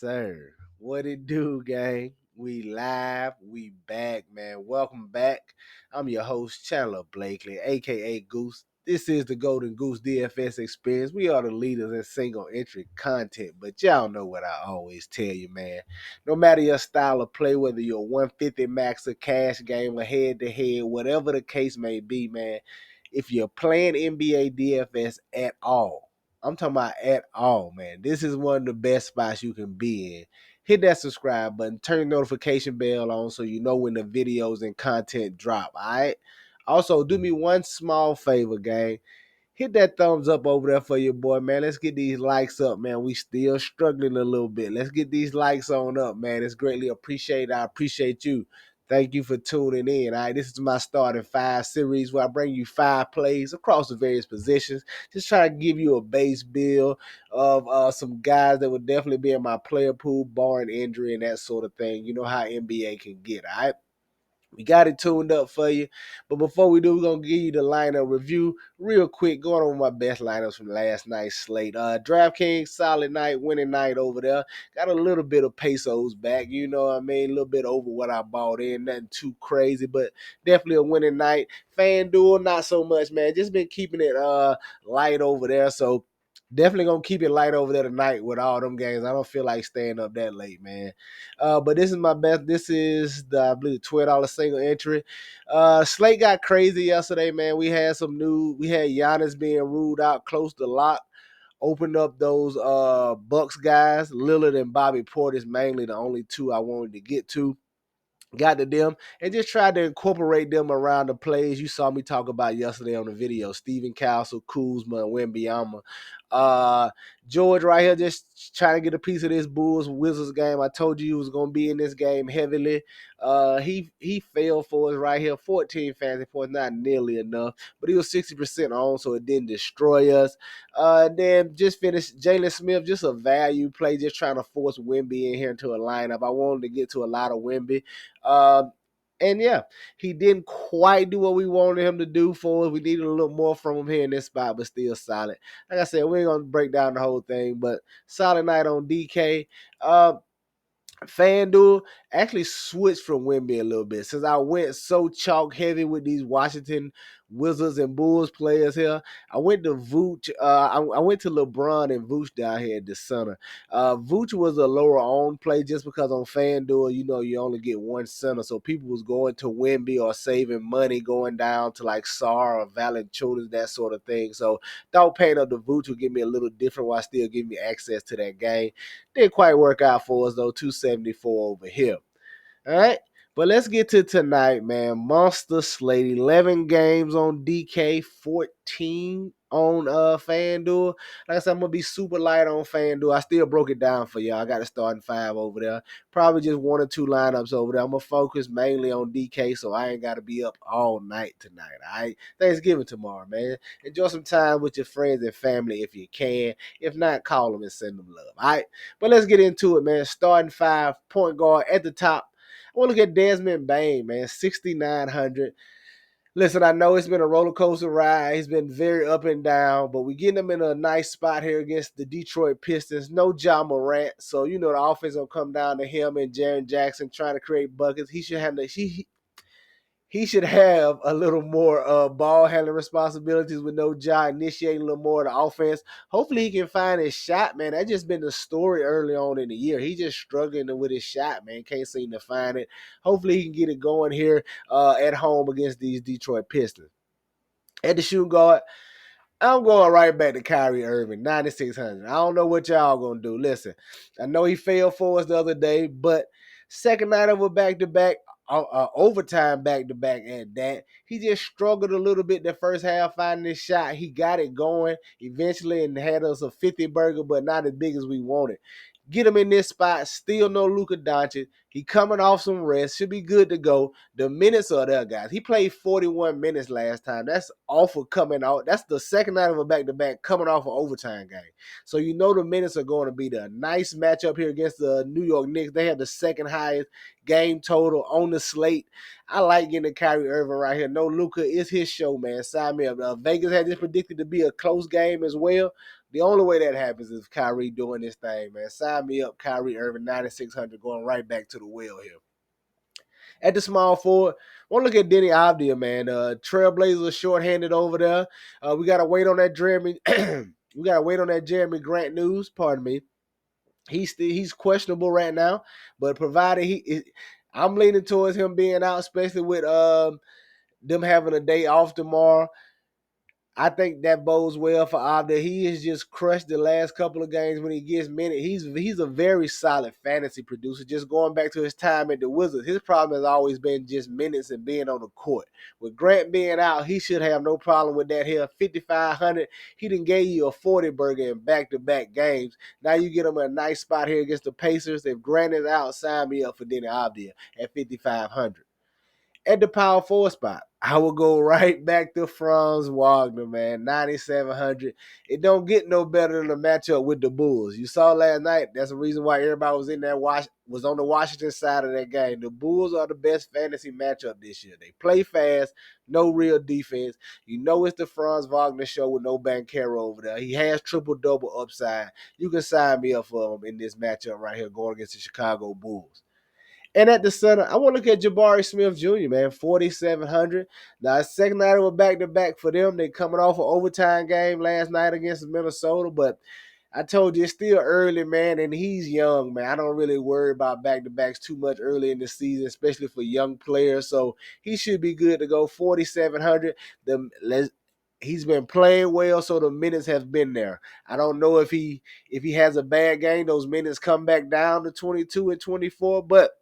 sir. What it do, gang? We live, we back, man. Welcome back. I'm your host, Chandler Blakely, aka Goose. This is the Golden Goose DFS experience. We are the leaders in single entry content, but y'all know what I always tell you, man. No matter your style of play, whether you're a 150 max, a cash game, a head to head, whatever the case may be, man, if you're playing NBA DFS at all, I'm talking about at all, man. This is one of the best spots you can be in. Hit that subscribe button, turn the notification bell on so you know when the videos and content drop, all right? Also, do me one small favor, gang. Hit that thumbs up over there for your boy, man. Let's get these likes up, man. We still struggling a little bit. Let's get these likes on up, man. It's greatly appreciated. I appreciate you. Thank you for tuning in. All right, this is my starting five series where I bring you five plays across the various positions. Just try to give you a base build of some guys that would definitely be in my player pool, barring injury and that sort of thing. You know how NBA can get, all right? We got it tuned up for you. But before we do, we're going to give you the lineup review real quick. Going on my best lineups from last night's slate. DraftKings, solid night, winning night over there. Got a little bit of pesos back, you know what I mean? A little bit over what I bought in. Nothing too crazy, but definitely a winning night. FanDuel, not so much, man. Just been keeping it light over there. So definitely gonna keep it light over there tonight with all them games. I don't feel like staying up that late, man. But this is my best. This is the, I believe, $12 single entry. Slate got crazy yesterday, man. We had some new. We had Giannis being ruled out close to lock. Opened up those Bucks guys. Lillard and Bobby Portis mainly the only two I wanted to get to. Got to them and just tried to incorporate them around the plays you saw me talk about yesterday on the video. Steven Castle, Kuzma, and Wembyama. Uh, George right here just trying to get a piece of this Bulls Wizards game. I told you he was going to be in this game heavily. He failed for us right here. 14 fantasy points, not nearly enough, but he was 60% on, so it didn't destroy us. Then just finished Jalen Smith, just a value play, just trying to force Wemby in here into a lineup. I wanted to get to a lot of Wemby. And yeah, he didn't quite do what we wanted him to do for us. We needed a little more from him here in this spot, but still solid. Like I said, we ain't gonna break down the whole thing, but solid night on DK. FanDuel actually switched from Wemby a little bit since I went so chalk heavy with these Washington Wizards and Bulls players here. I went to Vooch. I went to LeBron and Vooch down here at the center. Vooch was a lower owned play just because on FanDuel, you know, you only get one center, so people was going to Wemby or saving money going down to like Sar or Valanciunas, that sort of thing. So thought paying up the Vooch would give me a little different while still giving me access to that game. Didn't quite work out for us though. 274 over here. All right. But let's get to tonight, man. Monster slate. 11 games on DK, 14 on FanDuel. Like I said, I'm gonna be super light on FanDuel. I still broke it down for y'all. I got a starting five over there. Probably just one or two lineups over there. I'm gonna focus mainly on DK, so I ain't gotta be up all night tonight. All right. Thanksgiving tomorrow, man. Enjoy some time with your friends and family if you can. If not, call them and send them love. All right. But let's get into it, man. Starting five, point guard at the top. I want to look at Desmond Bain, man, 6,900. Listen, I know it's been a roller coaster ride. He's been very up and down, but we're getting him in a nice spot here against the Detroit Pistons. No Ja Morant, so you know the offense will come down to him and Jaren Jackson trying to create buckets. He should have a little more ball handling responsibilities with no Ja, initiating a little more of the offense. Hopefully he can find his shot, man. That's just been the story early on in the year. He just struggling with his shot, man. Can't seem to find it. Hopefully he can get it going here at home against these Detroit Pistons. At the shooting guard, I'm going right back to Kyrie Irving, 9,600. I don't know what y'all going to do. Listen, I know he failed for us the other day, but second night of a back-to-back, overtime back-to-back at that. He just struggled a little bit the first half finding his shot. He got it going eventually and had us a 50 burger, but not as big as we wanted. Get him in this spot. Still no Luka Doncic. He coming off some rest. Should be good to go. The minutes are there, guys. He played 41 minutes last time. That's awful coming out. That's the second night of a back-to-back coming off an overtime game. So you know the minutes are going to be there. Nice matchup here against the New York Knicks. They have the second highest game total on the slate. I like getting Kyrie Irving right here. No Luka, it's his show, man. Sign me up. Vegas had this predicted to be a close game as well. The only way that happens is Kyrie doing this thing, man. Sign me up, Kyrie Irving, 9,600, going right back to the well here. At the small forward, want to look at Denny Avdia, man. Trailblazers shorthanded over there. We gotta wait on that Jeremy. We gotta wait on that Jeremy Grant news. Pardon me. He's questionable right now, but provided I'm leaning towards him being out, especially with them having a day off tomorrow. I think that bodes well for Abda. He has just crushed the last couple of games when he gets minutes. He's a very solid fantasy producer. Just going back to his time at the Wizards, his problem has always been just minutes and being on the court. With Grant being out, he should have no problem with that here. 5,500, he done gave you a 40 burger in back-to-back games. Now you get him a nice spot here against the Pacers. If Grant is out, sign me up for Denny Abdia at 5,500. At the power forward spot, I will go right back to Franz Wagner, man. 9,700. It don't get no better than a matchup with the Bulls. You saw last night. That's the reason why everybody was in that was on the Washington side of that game. The Bulls are the best fantasy matchup this year. They play fast, no real defense. You know it's the Franz Wagner show with no Banchero over there. He has triple-double upside. You can sign me up for him in this matchup right here going against the Chicago Bulls. And at the center, I want to look at Jabari Smith Jr., man, 4,700. Now, second night of a back-to-back for them. They coming off an overtime game last night against Minnesota, but I told you it's still early, man, and he's young, man. I don't really worry about back-to-backs too much early in the season, especially for young players. So he should be good to go, 4,700. He's been playing well, so the minutes have been there. I don't know if he has a bad game, those minutes come back down to 22 and 24, but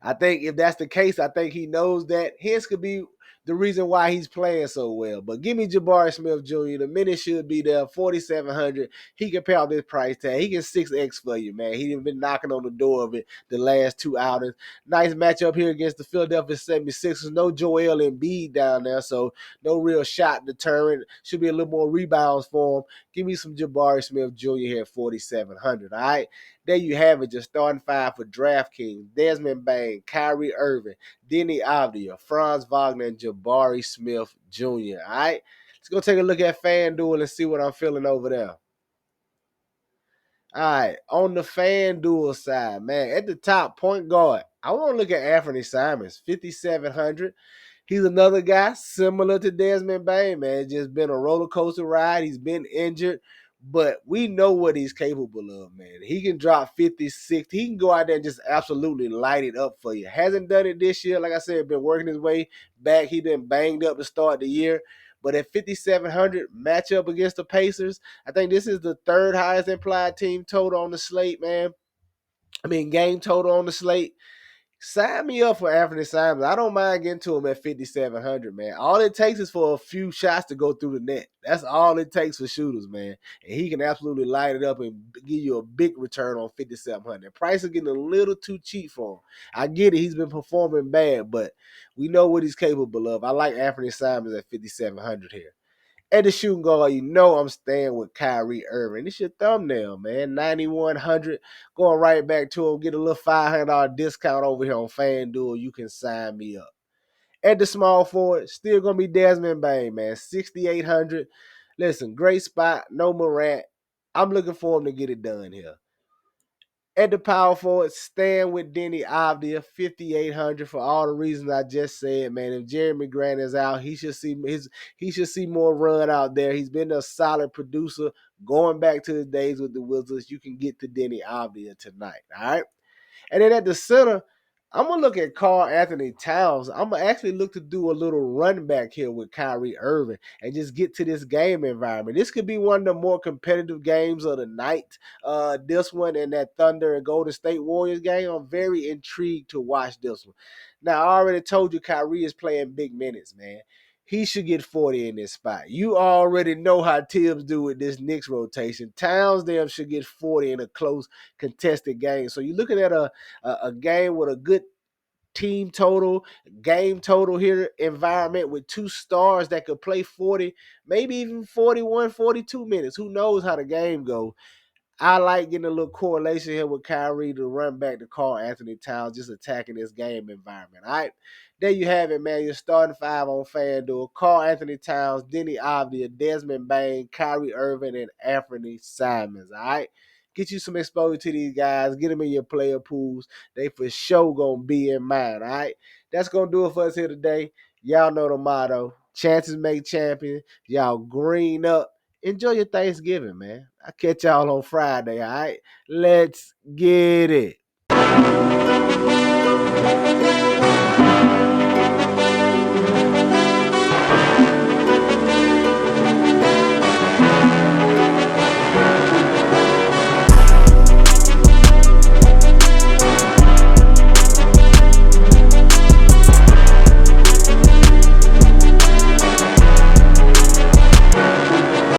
I think if that's the case, I think he knows that his could be the reason why he's playing so well. But give me Jabari Smith Jr. The minute should be there, 4,700. He can pay off this price tag. He can 6X for you, man. He's been knocking on the door of it the last two outings. Nice matchup here against the Philadelphia 76ers. No Joel Embiid down there, so no real shot deterrent. Should be a little more rebounds for him. Give me some Jabari Smith Jr. here at 4,700, all right? There you have it, your starting five for DraftKings. Desmond Bain, Kyrie Irving, Denny Avdia, Franz Wagner, and Jabari Smith Jr., all right? Let's go take a look at FanDuel and see what I'm feeling over there. All right, on the FanDuel side, man, at the top, point guard, I want to look at Anthony Simons, 5,700. He's another guy similar to Desmond Bain, man. It's just been a roller coaster ride. He's been injured, but we know what he's capable of, man. He can drop 50, 60. He can go out there and just absolutely light it up for you. Hasn't done it this year. Like I said, been working his way back. He been banged up to start the year. But at 5,700 matchup against the Pacers, I think this is the third highest implied team total on the slate, man. Game total on the slate. Sign me up for Anthony Simons. I don't mind getting to him at 5,700, man. All it takes is for a few shots to go through the net. That's all it takes for shooters, man. And he can absolutely light it up and give you a big return on 5,700. Price is getting a little too cheap for him. I get it. He's been performing bad, but we know what he's capable of. I like Anthony Simons at 5,700 here. At the shooting guard, you know I'm staying with Kyrie Irving. This your thumbnail, man. 9,100. Going right back to him. Get a little $500 discount over here on FanDuel. You can sign me up. At the small forward, still going to be Desmond Bain, man. 6,800. Listen, great spot. No Morant. I'm looking for him to get it done here. At the power forward, stand with Denny Avdia, 5,800 for all the reasons I just said, man. If Jeremy Grant is out, he should see more run out there. He's been a solid producer going back to his days with the Wizards. You can get to Denny Avdia tonight, all right? And then at the center, I'm going to look at Karl Anthony Towns. I'm going to actually look to do a little run back here with Kyrie Irving and just get to this game environment. This could be one of the more competitive games of the night. This one and that Thunder and Golden State Warriors game, I'm very intrigued to watch this one. Now, I already told you Kyrie is playing big minutes, man. He should get 40 in this spot. You already know how Tibbs do with this Knicks rotation. Towns them should get 40 in a close contested game. So you're looking at a game with a good team total, game total here, environment with two stars that could play 40, maybe even 41, 42 minutes. Who knows how the game goes. I like getting a little correlation here with Kyrie to run back to Karl Anthony Towns, just attacking this game environment. All right. There you have it, man. Your starting five on FanDuel. Karl Anthony Towns, Denny Avdia, Desmond Bain, Kyrie Irving, and Anthony Simons. All right. Get you some exposure to these guys. Get them in your player pools. They for sure gonna be in mine. All right. That's gonna do it for us here today. Y'all know the motto. Chances make champions. Y'all green up. Enjoy your Thanksgiving, man. I'll catch y'all on Friday, all right? Let's get it.